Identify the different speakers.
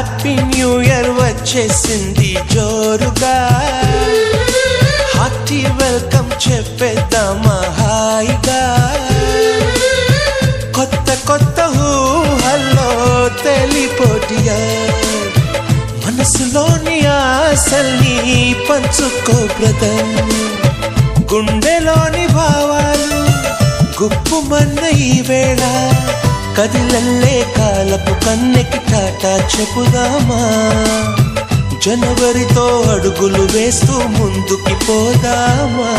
Speaker 1: Happy new year వచ్చేసింది జోరుగా, hearty welcome చెప్పేద్దామా హాయిగా. కొత్త కొత్త ఊహల్లో తెలిపోటియా, మనసులోని ఆశల్ని పంచుకో బ్రదర్. గుండెలోని భావాలు గుప్పుమన్న ఈ వేళ, కదిలల్లే కాలపు కన్నెకి టాటా చెప్పుదామా. జనవరితో అడుగులు వేస్తూ ముందుకి పోదామా.